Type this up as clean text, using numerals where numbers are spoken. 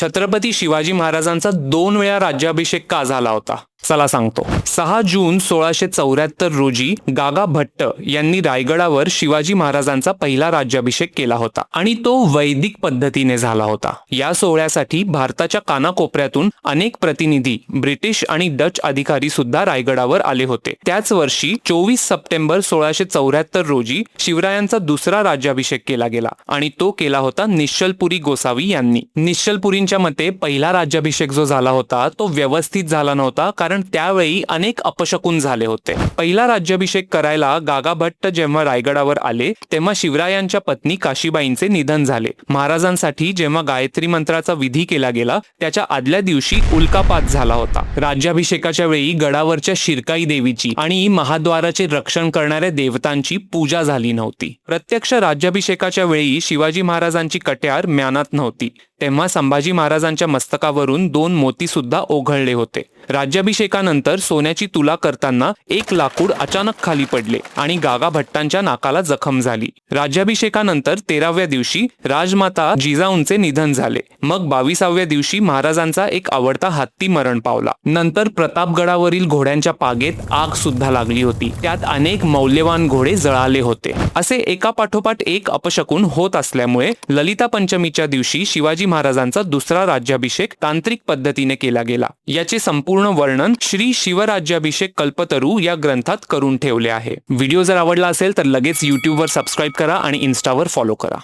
छत्रपती शिवाजी महाराजांचा 2 वेळा राज्याभिषेक का झाला होता? चला सांगतो. 6 जून 1674 रोजी गागा भट्ट यांनी रायगडावर शिवाजी महाराजांचा पहिला राज्याभिषेक केला होता आणि तो वैदिक पद्धतीने झाला होता. या सोहळ्यासाठी भारताच्या कानाकोपऱ्यातून अनेक प्रतिनिधी, ब्रिटिश आणि डच अधिकारी सुद्धा रायगडावर आले होते. त्याच वर्षी 24 सप्टेंबर 1674 रोजी शिवरायांचा दुसरा राज्याभिषेक केला गेला आणि तो केला होता निश्चलपुरी गोसावी यांनी. निश्चलपुरींच्या मते पहिला राज्याभिषेक जो झाला होता तो व्यवस्थित झाला नव्हता, कारण त्यावेळी अनेक अपशकुन झाले होते. पहिला राज्याभिषेक करायला गागा भट्ट जेव्हा रायगडावर आले तेव्हा शिवरायांच्या पत्नी काशीबाईंचे निधन झाले. महाराजांसाठी जेव्हा गायत्री मंत्राचा विधी केला गेला त्याच्या आदल्या दिवशी उल्कापात झाला होता. राज्याभिषेकाच्या वेळी गडावरच्या शिरकाई देवीची आणि महाद्वाराचे रक्षण करणाऱ्या देवतांची पूजा झाली नव्हती. प्रत्यक्ष राज्याभिषेकाच्या वेळी शिवाजी महाराजांची कट्यार म्यानात नव्हती. तेव्हा संभाजी महाराजांच्या मस्तकावरून 2 मोती सुद्धा ओघळले होते. राज्याभिषेकानंतर सोन्याची तुला करताना एक लाकूड अचानक खाली पडले आणि गागा भट्टांच्या नाकाला जखम झाली. राज्याभिषेकानंतर 13व्या दिवशी राजमाता जिजाऊंचे निधन झाले. मग 22व्या दिवशी महाराजांचा एक आवडता हत्ती मरण पावला. नंतर प्रतापगडावरील घोड्यांच्या पागेत आग सुद्धा लागली होती. त्यात अनेक मौल्यवान घोडे जळाले होते. असे एकापाठोपाठ एक अपशकुन होत असल्यामुळे ललिता पंचमीच्या दिवशी शिवाजी महाराजांचा दुसरा राज्याभिषेक तांत्रिक पद्धतीने केला गेला. याचे संपूर्ण वर्णन श्री शिवराज्याभिषेक कल्पतरू या ग्रंथात करून ठेवले आहे. व्हिडिओ जर आवडला असेल तर लगेच YouTube वर सबस्क्राईब करा आणि Instaवर फॉलो करा.